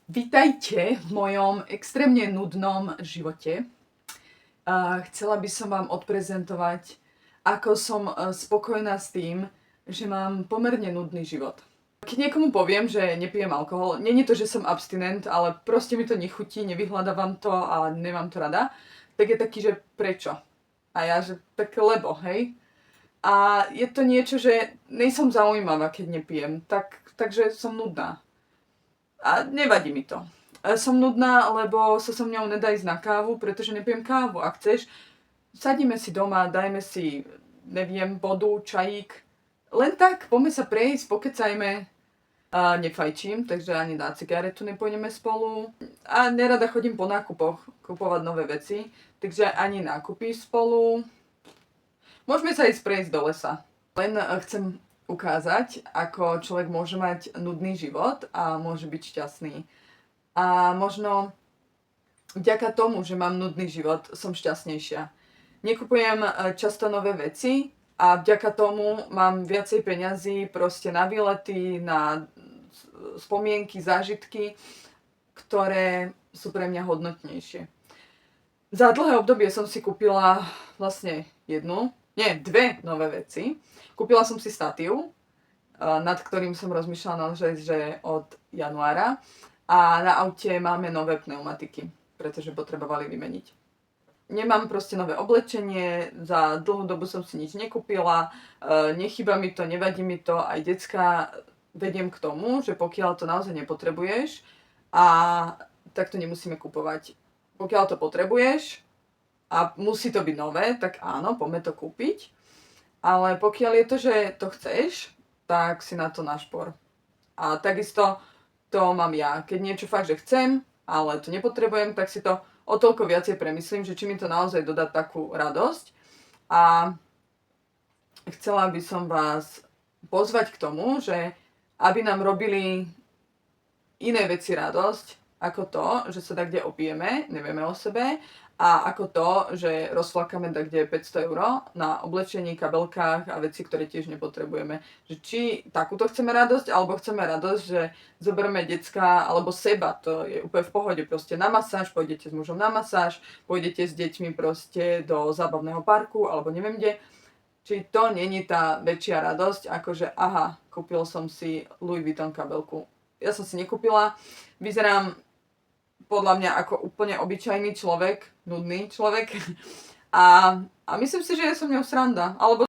Vítajte v mojom extrémne nudnom živote. Chcela by som vám odprezentovať, ako som spokojná s tým, že mám pomerne nudný život. Keď niekomu poviem, že nepijem alkohol, nie je to, že som abstinent, ale proste mi to nechutí, nevyhľadávam to a nemám to rada, tak je taký, že prečo? A ja, že tak lebo, hej? A je to niečo, že nejsom zaujímavá, keď nepijem, takže som nudná. A nevadí mi to. Som nudná, lebo sa so mňou nedá ísť na kávu, pretože nepijem kávu. Ak chceš, sadíme si doma, dajme si, neviem, vodu, čajík. Len tak, poďme sa prejsť, pokecajme. Nefajčím, takže ani na cigaretu nepôjdeme spolu. A nerada chodím po nákupoch, kupovať nové veci, takže ani nákupy spolu. Môžeme sa ísť prejsť do lesa. Len chcem ukázať, ako človek môže mať nudný život a môže byť šťastný. A možno vďaka tomu, že mám nudný život, som šťastnejšia. Nekupujem často nové veci a vďaka tomu mám viacej peňazí proste na výlety, na spomienky, zážitky, ktoré sú pre mňa hodnotnejšie. Za dlhé obdobie som si kúpila vlastne dve nové veci. Kúpila som si statív, nad ktorým som rozmýšľala naozaj, že od januára. A na aute máme nové pneumatiky, pretože potrebovali vymeniť. Nemám proste nové oblečenie, za dlhú dobu som si nič nekúpila, nechýba mi to, nevadí mi to, aj decka vediem k tomu, že pokiaľ to naozaj nepotrebuješ, tak to nemusíme kupovať. Pokiaľ to potrebuješ a musí to byť nové, tak áno, poďme to kúpiť. Ale pokiaľ je to, že to chceš, tak si na to našpor. A takisto to mám ja. Keď niečo fakt, že chcem, ale to nepotrebujem, tak si to o toľko viacej premyslím, že či mi to naozaj dodá takú radosť. A chcela by som vás pozvať k tomu, že aby nám robili iné veci radosť, ako to, že sa tak kde opijeme, nevieme o sebe, a ako to, že rozflakáme tak kde 500 € na oblečení, kabelkách a veci, ktoré tiež nepotrebujeme. Že či takúto chceme radosť, alebo chceme radosť, že zoberieme decka alebo seba, to je úplne v pohode, proste na masáž, pôjdete s mužom na masáž, pôjdete s deťmi proste do zábavného parku, alebo neviem kde. Či to není tá väčšia radosť, ako že aha, kúpil som si Louis Vuitton kabelku. Ja som si nekúpila, vyzerám podľa mňa ako úplne obyčajný človek, nudný človek. A myslím si, že je so mňou sranda. Alebo